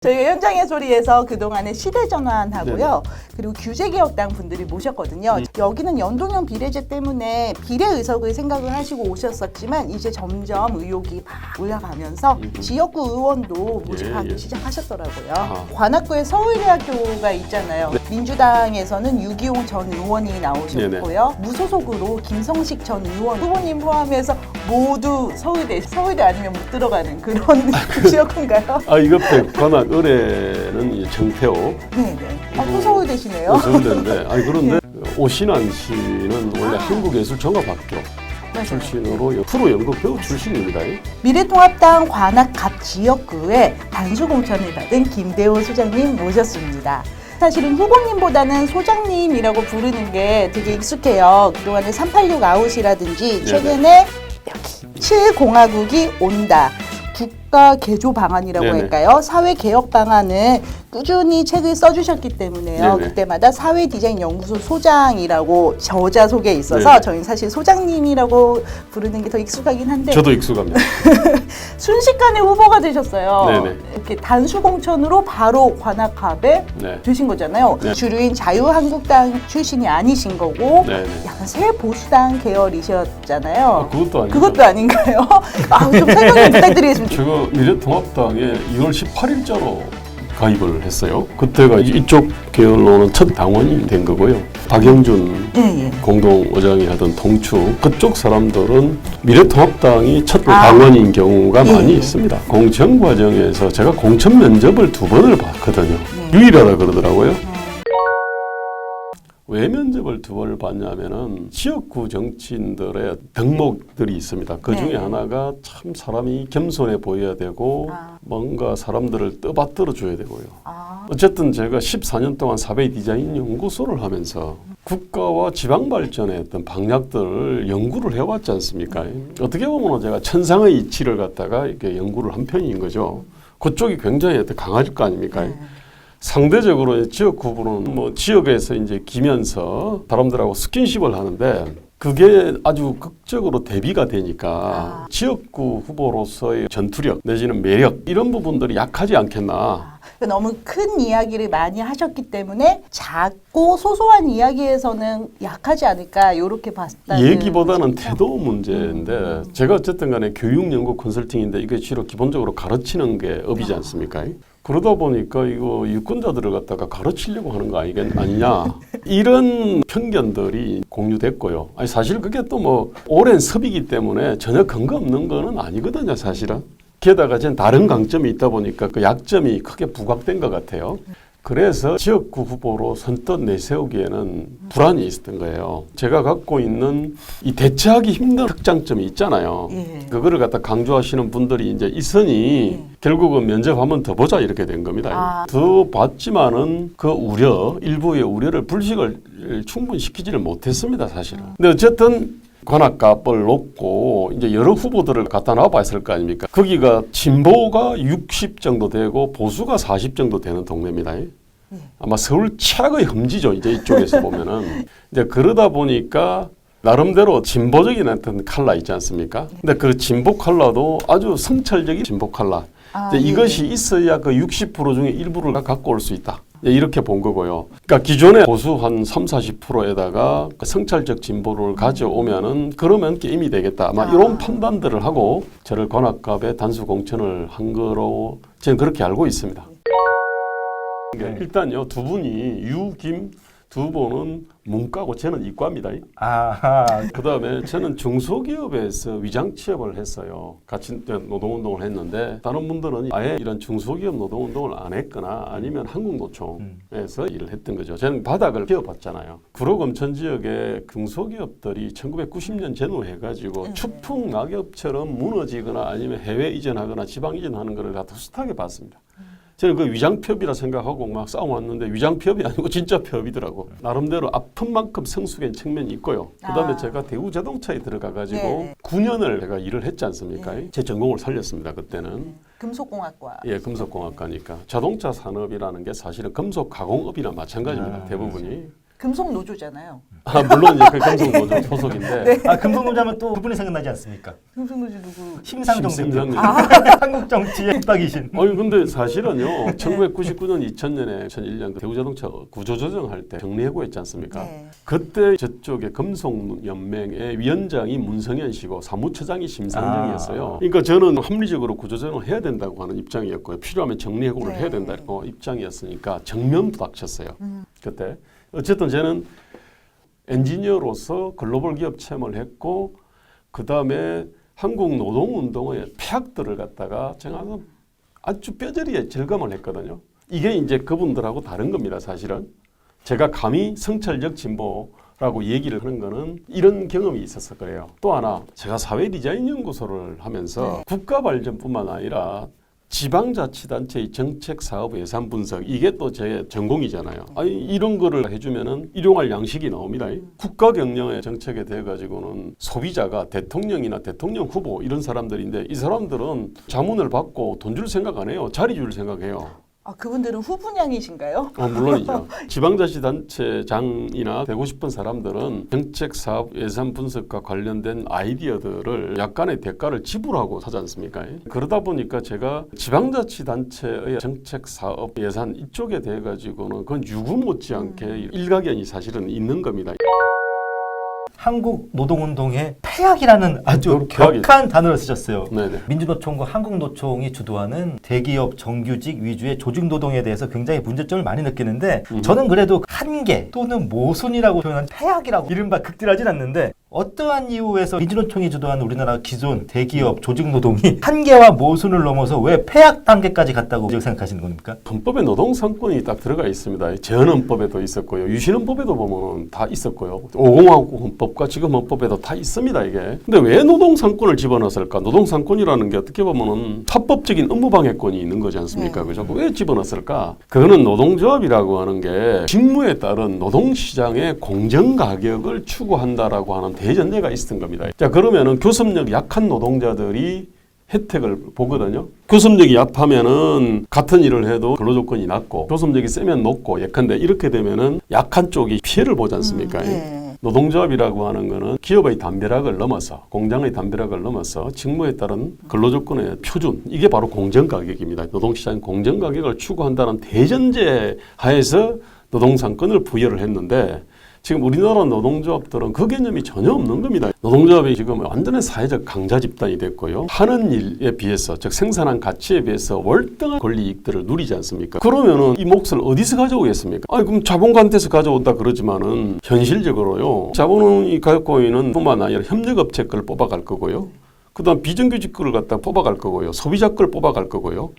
저희가 현장의 소리에서 그동안에 시대전환하고요. 그리고 규제개혁당 분들이 모셨거든요. 여기는 연동형 비례제 때문에 비례 의석을 생각을 하시고 오셨었지만 이제 점점 의혹이 막 올라가면서 지역구 의원도 모집하기 시작하셨더라고요. 관악구에 서울대학교가 있잖아요. 민주당에서는 유기용 전 의원이 나오셨고요. 무소속으로 김성식 전 의원 후보님 포함해서 모두 서울대 아니면 못 들어가는 그런 지역구인가요? 이 옆에 관악 을에는 이 정태호. 네네. 또 서울대시네요. 서울대인데, 그런데 오신환 씨는 원래 한국예술종합학교 출신으로 프로 연극 배우 출신입니다. 미래통합당 관악 갑 지역구에 단수공천을 받은 김대호 소장님 모셨습니다. 사실은 후보님보다는 소장님이라고 부르는 게 되게 익숙해요. 그동안에 386 아웃이라든지 최근에 여기 7공화국이 온다. 국가 개조 방안이라고 할까요? 사회 개혁 방안을 꾸준히 책을 써주셨기 때문에요. 그때마다 사회 디자인 연구소 소장이라고 저자 속에 있어서 저희는 사실 소장님이라고 부르는 게 더 익숙하긴 한데 저도 익숙합니다. 순식간에 후보가 되셨어요. 이렇게 단수 공천으로 바로 관악갑에 되신 거잖아요. 주류인 자유한국당 출신이 아니신 거고 약간 새 보수당 계열이셨잖아요. 그것도 아니죠. 그것도 아닌가요? 좀 설명 부탁드리겠습니다. 제가 미래통합당에 2월 18일자로 가입을 했어요. 그때가 이쪽 계열로는 첫 당원이 된 거고요. 박영준 공동의장이 하던 동추 그쪽 사람들은 미래통합당이 첫 당원인 경우가 많이 있습니다. 공천 과정에서 제가 공천 면접을 2번을 봤거든요. 유일하다 그러더라고요. 왜 면접을 2번을 봤냐면은 지역구 정치인들의 덕목들이 있습니다. 그 중에 하나가 참 사람이 겸손해 보여야 되고 뭔가 사람들을 떠받들어 줘야 되고요. 어쨌든 제가 14년 동안 사회 디자인 연구소를 하면서 국가와 지방 발전의 어떤 방향들을 연구를 해왔지 않습니까? 어떻게 보면 제가 천상의 이치를 갖다가 이렇게 연구를 한 편인 거죠. 그쪽이 굉장히 강할 거 아닙니까? 상대적으로 지역 후보는 뭐 지역에서 이제 기면서 사람들하고 스킨십을 하는데 그게 아주 극적으로 대비가 되니까 지역구 후보로서의 전투력 내지는 매력 이런 부분들이 약하지 않겠나. 너무 큰 이야기를 많이 하셨기 때문에 작고 소소한 이야기에서는 약하지 않을까 이렇게 봤다는 얘기보다는 태도 문제인데 제가 어쨌든 간에 교육연구 컨설팅인데 이게 주로 기본적으로 가르치는 게 업이지 않습니까? 그러다 보니까 이거 유권자들을 갖다가 가르치려고 하는 거 아니냐 이런 편견들이 공유됐고요. 사실 그게 또 뭐 오랜 섭이기 때문에 전혀 근거 없는 거는 아니거든요, 사실은. 게다가 전 다른 강점이 있다 보니까 그 약점이 크게 부각된 것 같아요. 그래서 지역구 후보로 선뜻 내세우기에는 불안이 있었던 거예요. 제가 갖고 있는 이 대체하기 힘든 특장점이 있잖아요. 그거를 갖다 강조하시는 분들이 이제 있으니 결국은 면접 한번 더 보자 이렇게 된 겁니다. 더 봤지만은 그 우려, 일부의 우려를 불식을 충분히 시키지를 못했습니다, 사실은. 근데 어쨌든 관악갑을 놓고 이제 여러 후보들을 갖다 놔봤을 거 아닙니까? 거기가 진보가 60 정도 되고 보수가 40 정도 되는 동네입니다. 아마 서울 최악의 험지죠. 이제 이쪽에서 보면은 이제 그러다 보니까 나름대로 진보적인 어떤 컬러 있지 않습니까? 근데 그 진보 컬러도 아주 성찰적인 진보 컬러. 이것이 있어야 그 60% 중에 일부를 갖고 올 수 있다. 이렇게 본 거고요. 그러니까 기존의 보수 한 30~40%에다가 성찰적 진보를 가져오면은 그러면 게임이 되겠다. 아마 이런 판단들을 하고 저를 관악갑에 단수 공천을 한 거로 저는 그렇게 알고 있습니다. 일단요, 두 분이 유, 김 두 분은 문과고 저는 이과입니다. 그다음에 저는 중소기업에서 위장 취업을 했어요. 같이 노동운동을 했는데 다른 분들은 아예 이런 중소기업 노동운동을 안 했거나 아니면 한국노총에서 일을 했던 거죠. 저는 바닥을 기어봤잖아요. 구로검천 지역의 중소기업들이 1990년 전후해가지고 추풍 낙엽처럼 무너지거나 아니면 해외 이전하거나 지방 이전하는 것을 다 숱하게 봤습니다. 저는 그 위장폐업이라 생각하고 막 싸워왔는데 위장폐업이 아니고 진짜 폐업이더라고. 나름대로 아픈 만큼 성숙한 측면이 있고요. 그다음에 제가 대우자동차에 들어가가지고 9년을 제가 일을 했지 않습니까? 제 전공을 살렸습니다. 그때는. 금속공학과. 금속공학과니까. 자동차 산업이라는 게 사실은 금속 가공업이나 마찬가지입니다. 대부분이. 금속노조잖아요. 물론 이제 그 금속노조 소속인데 네. 아, 금속노조하면 또 그분이 생각나지 않습니까? 금속노조 누구? 심상정 심상정. 대표. 한국 정치의 핍박이신. 아니 근데 사실은요 1999년 2000년에 2001년 대우자동차 구조조정할 때 정리해고했지 않습니까? 네. 그때 저쪽에 금속연맹의 위원장이 문성현 씨고 사무처장이 심상정이었어요. 그러니까 저는 합리적으로 구조조정을 해야 된다고 하는 입장이었고요. 필요하면 정리해고를 네. 해야 된다고 입장이었으니까 정면 부닥쳤어요. 그때 어쨌든 저는 엔지니어로서 글로벌 기업 체험을 했고 그 다음에 한국 노동운동의 폐악들을 갖다가 제가 아주 뼈저리게 절감을 했거든요. 이게 이제 그분들하고 다른 겁니다. 사실은 제가 감히 성찰적 진보라고 얘기를 하는 거는 이런 경험이 있었을 거예요. 또 하나 제가 사회 디자인 연구소를 하면서 국가 발전뿐만 아니라 지방자치단체의 정책 사업 예산 분석 이게 또 제 전공이잖아요. 아니 이런 거를 해주면은 일용할 양식이 나옵니다. 국가 경영의 정책에 대해 가지고는 소비자가 대통령이나 대통령 후보 이런 사람들인데 이 사람들은 자문을 받고 돈 줄 생각 안 해요. 자리 줄 생각해요. 아, 그분들은 후분양이신가요? 물론이죠. 지방자치단체장이나 되고 싶은 사람들은 정책 사업 예산 분석과 관련된 아이디어들을 약간의 대가를 지불하고 하지 않습니까? 그러다 보니까 제가 지방자치단체의 정책 사업 예산 이쪽에 대해 가지고는 그건 유구 못지않게 일가견이 사실은 있는 겁니다. 한국 노동운동의 폐악이라는 아주 폐악이죠. 격한 단어를 쓰셨어요. 네네. 민주노총과 한국노총이 주도하는 대기업 정규직 위주의 조직노동에 대해서 굉장히 문제점을 많이 느끼는데 저는 그래도 한계 또는 모순이라고 표현한 폐악이라고 이른바 극딜하진 않는데 어떠한 이유에서 민주노총이 주도하는 우리나라 기존 대기업 조직노동이 한계와 모순을 넘어서 왜 폐악 단계까지 갔다고 생각하시는 겁니까? 헌법에 노동상권이 딱 들어가 있습니다. 재헌헌법에도 있었고요. 유신헌법에도 보면 다 있었고요. 50하고 헌법과 지금 헌법에도 다 있습니다. 이게. 근데 왜 노동상권을 집어넣었을까? 노동상권이라는 게 어떻게 보면은 합법적인 업무방해권이 있는 거지 않습니까? 그죠? 왜 집어넣었을까? 그거는 노동조합이라고 하는 게 직무에 따른 노동시장의 공정가격을 추구한다라고 하는 대전제가 있었던 겁니다. 자, 그러면은 교섭력 약한 노동자들이 혜택을 보거든요. 교섭력이 약하면은 같은 일을 해도 근로조건이 낮고 교섭력이 세면 높고 예컨대 이렇게 되면은 약한 쪽이 피해를 보지 않습니까? 네. 노동조합이라고 하는 거는 기업의 담벼락을 넘어서 공장의 담벼락을 넘어서 직무에 따른 근로조건의 표준 이게 바로 공정가격입니다. 노동시장 공정가격을 추구한다는 대전제 하에서 노동상권을 부여를 했는데 지금 우리나라 노동조합들은 그 개념이 전혀 없는 겁니다. 노동조합이 지금 완전히 사회적 강자 집단이 됐고요. 하는 일에 비해서 즉 생산한 가치에 비해서 월등한 권리 이익들을 누리지 않습니까? 그러면은 이 몫을 어디서 가져오겠습니까? 아니 그럼 자본가한테서 가져온다 그러지만은 현실적으로요. 자본이 갖고 있는 뿐만 아니라 협력업체 걸 뽑아갈 거고요. 그다음 비정규직 거를 갖다 뽑아갈 거고요. 소비자 걸 뽑아갈 거고요.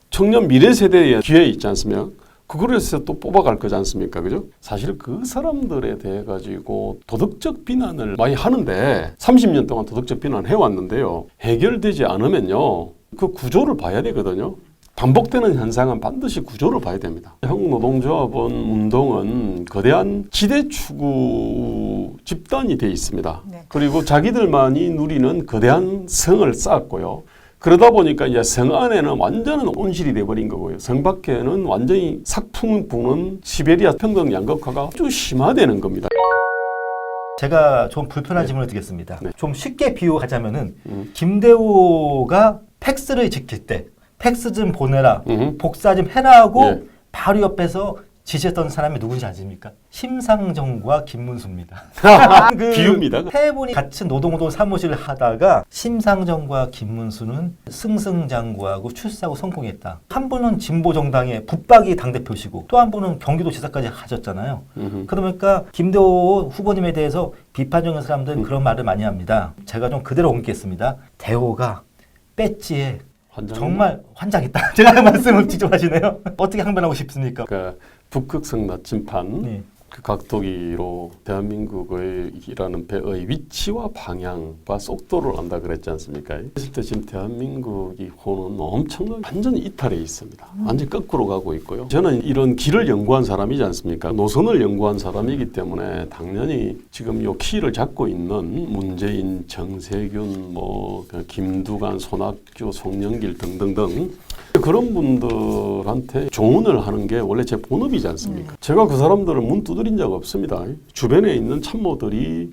청년 미래 세대의 기회 있지 않습니까? 그거에서 또 뽑아갈 거지 않습니까? 그죠? 사실 그 사람들에 대해 가지고 도덕적 비난을 많이 하는데 30년 동안 도덕적 비난을 해왔는데요. 해결되지 않으면요. 그 구조를 봐야 되거든요. 반복되는 현상은 반드시 구조를 봐야 됩니다. 한국노동조합은 운동은 거대한 지대 추구 집단이 되어 있습니다. 네. 그리고 자기들만이 누리는 거대한 성을 쌓았고요. 그러다 보니까 이제 성 안에는 완전한 온실이 돼버린 거고요. 성 밖에는 완전히 삭풍 부는 시베리아 평경 양극화가 아주 심화되는 겁니다. 제가 좀 불편한 질문을 드리겠습니다. 네. 좀 쉽게 비유하자면은 김대호가 팩스를 지킬 때 팩스 좀 보내라, 복사 좀 해라 하고 예. 바로 옆에서 지시했던 사람이 누군지 아십니까? 심상정과 김문수입니다. 비유입니다. 세 분이 같은 노동운동 사무실을 하다가 심상정과 김문수는 승승장구하고 출사하고 성공했다. 한 분은 진보정당의 붙박이 당대표시고 또 한 분은 경기도지사까지 하셨잖아요. 그러니까 김대호 후보님에 대해서 비판적인 사람들은 그런 말을 많이 합니다. 제가 좀 그대로 옮기겠습니다. 대호가 배지에 정말 환장했다. 제가 말씀을 직접 하시네요. 어떻게 항변하고 싶습니까? 그러니까 북극성 나침판 네. 그 각도기로 대한민국이라는 배의 위치와 방향과 속도를 안다 그랬지 않습니까? 그랬을 때 지금 대한민국이 호는 엄청나게 완전히 이탈해 있습니다. 완전히 거꾸로 가고 있고요. 저는 이런 길을 연구한 사람이지 않습니까? 노선을 연구한 사람이기 때문에 당연히 지금 요 키를 잡고 있는 문재인, 정세균, 김두관, 손학규, 송영길 등등등 그런 분들한테 조언을 하는 게 원래 제 본업이지 않습니까? 제가 그 사람들을 문 두드려 두드린 적 없습니다. 주변에 있는 참모들이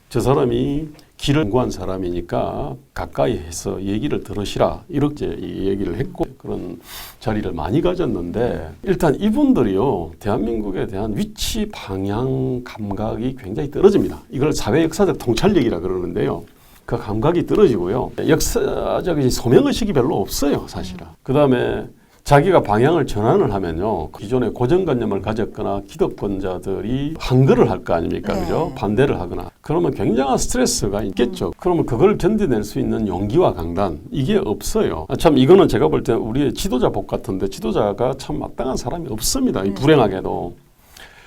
저 사람이 길을 연구한 사람이니까 가까이 해서 얘기를 들으시라 이렇게 얘기를 했고 그런 자리를 많이 가졌는데 일단 이분들이요 대한민국에 대한 위치 방향 감각이 굉장히 떨어집니다. 이걸 사회 역사적 통찰력이라 그러는데요. 그 감각이 떨어지고요. 역사적인 소명의식이 별로 없어요, 사실은. 그 다음에 자기가 방향을 전환을 하면요. 기존의 고정관념을 가졌거나 기득권자들이 항거를 할 거 아닙니까? 네. 그죠? 반대를 하거나. 그러면 굉장한 스트레스가 있겠죠. 그러면 그걸 견뎌낼 수 있는 용기와 강단, 이게 없어요. 참, 이거는 제가 볼 때는 우리의 지도자 복 같은데 지도자가 참 마땅한 사람이 없습니다. 이 불행하게도.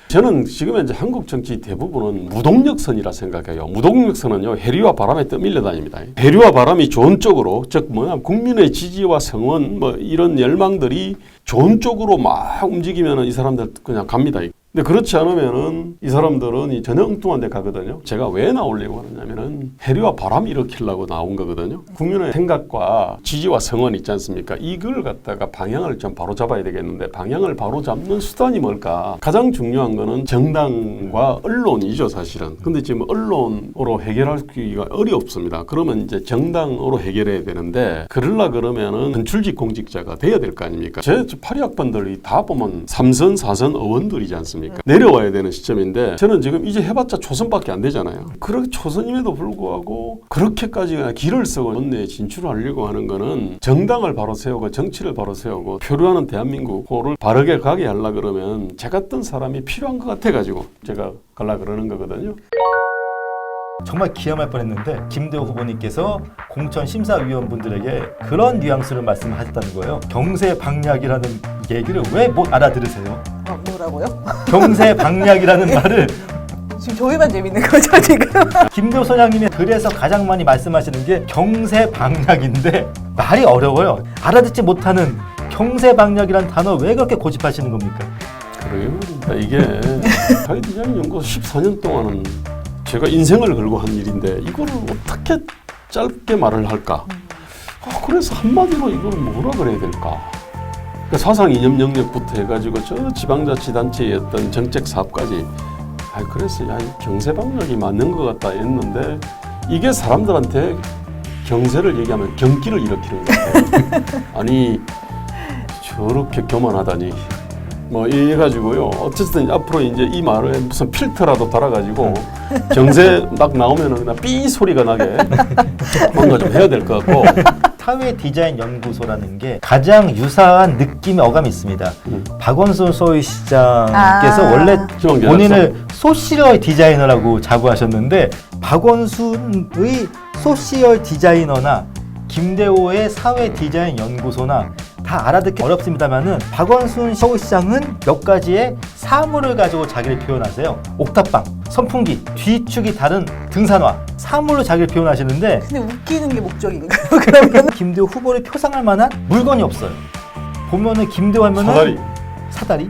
저는 지금 현재 한국 정치 대부분은 무동력선이라 생각해요. 무동력선은요, 해류와 바람에 떠밀려 다닙니다. 해류와 바람이 좋은 쪽으로, 즉, 국민의 지지와 성원, 이런 열망들이 좋은 쪽으로 막 움직이면 이 사람들 그냥 갑니다. 근데 그렇지 않으면은 이 사람들은 전혀 엉뚱한 데 가거든요. 제가 왜 나오려고 하느냐면은 해류와 바람 일으키려고 나온 거거든요. 국민의 생각과 지지와 성원 있지 않습니까? 이걸 갖다가 방향을 좀 바로 잡아야 되겠는데 방향을 바로 잡는 수단이 뭘까? 가장 중요한 거는 정당과 언론이죠, 사실은. 근데 지금 언론으로 해결하기가 어렵습니다. 그러면 이제 정당으로 해결해야 되는데 그러려 그러면은 선출직 공직자가 돼야 될 거 아닙니까? 제 82학번들이 다 보면 3선, 4선 의원들이지 않습니까? 내려와야 되는 시점인데 저는 지금 이제 해봤자 초선밖에 안 되잖아요. 그렇게 초선임에도 불구하고 그렇게까지 그냥 길을 쓰고 원내에 진출하려고 하는 거는 정당을 바로 세우고 정치를 바로 세우고 표류하는 대한민국을 바르게 가게 하려 그러면 제 같은 사람이 필요한 것 같아가지고 제가 가려 그러는 거거든요. 정말 기함할 뻔했는데 김대호 후보님께서 공천 심사위원분들에게 그런 뉘앙스를 말씀하셨다는 거예요. 경세방략이라는 얘기를 왜 못 알아들으세요? 뭐라고요? 경세방략이라는 말을 지금 저희만 재밌는 거죠, 지금? 김대호 소장님이 그래서 가장 많이 말씀하시는 게 경세방략인데 말이 어려워요. 알아듣지 못하는 경세방략이라는 단어 왜 그렇게 고집하시는 겁니까? 그래요. 그러니까 이게 자기 디자인 연구소 14년 동안은 제가 인생을 걸고 한 일인데 이거를 어떻게 짧게 말을 할까? 그래서 한마디로 이걸 뭐라 그래야 될까? 그러니까 사상 이념 영역부터 해가지고 저 지방자치단체의 어떤 정책 사업까지 그래서 이 경세방역이 맞는 것 같다 했는데 이게 사람들한테 경세를 얘기하면 경기를 일으키는 거예요. 아니 저렇게 교만하다니. 이래가지고요. 어쨌든 앞으로 이제 이 말에 무슨 필터라도 달아가지고 경세 막 나오면은 그냥 삐 소리가 나게 뭔가 좀 해야 될 것 같고. 사회 디자인 연구소라는 게 가장 유사한 느낌의 어감이 있습니다. 박원순 서울시장께서 원래 본인을 소시얼 디자이너라고 자부하셨는데 박원순의 소시얼 디자이너나 김대호의 사회 디자인 연구소나 다 알아듣기 어렵습니다만은 박원순 서울시장은 몇 가지의 사물을 가지고 자기를 표현하세요. 옥탑방, 선풍기, 뒤축이 다른 등산화, 사물로 자기를 표현하시는데 근데 웃기는 게 목적인가요, 그러면? 김대호 후보를 표상할 만한 물건이 없어요. 보면은 김대호 하면은 사다리? 사다리.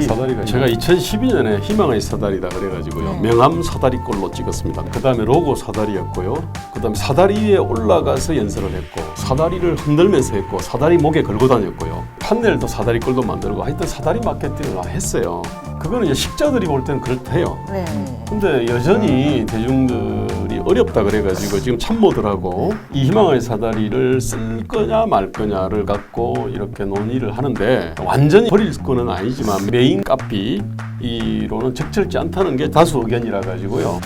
사다리가 제가 2012년에 희망의 사다리다 그래가지고요. 명함 사다리꼴로 찍었습니다. 그 다음에 로고 사다리였고요. 그 다음에 사다리 위에 올라가서 연설을 했고 사다리를 흔들면서 했고 사다리 목에 걸고 다녔고요. 판넬도 사다리꼴도 만들고 하여튼 사다리 마케팅을 했어요. 그거는 이제 식자들이 볼 때는 그렇대요. 네. 근데 여전히 대중들이 어렵다 그래가지고 지금 참모들하고 이 희망의 사다리를 쓸 거냐 말 거냐를 갖고 이렇게 논의를 하는데 완전히 버릴 거는 아니지만 메인 카피로는 적절치 않다는 게 다수 의견이라 가지고요.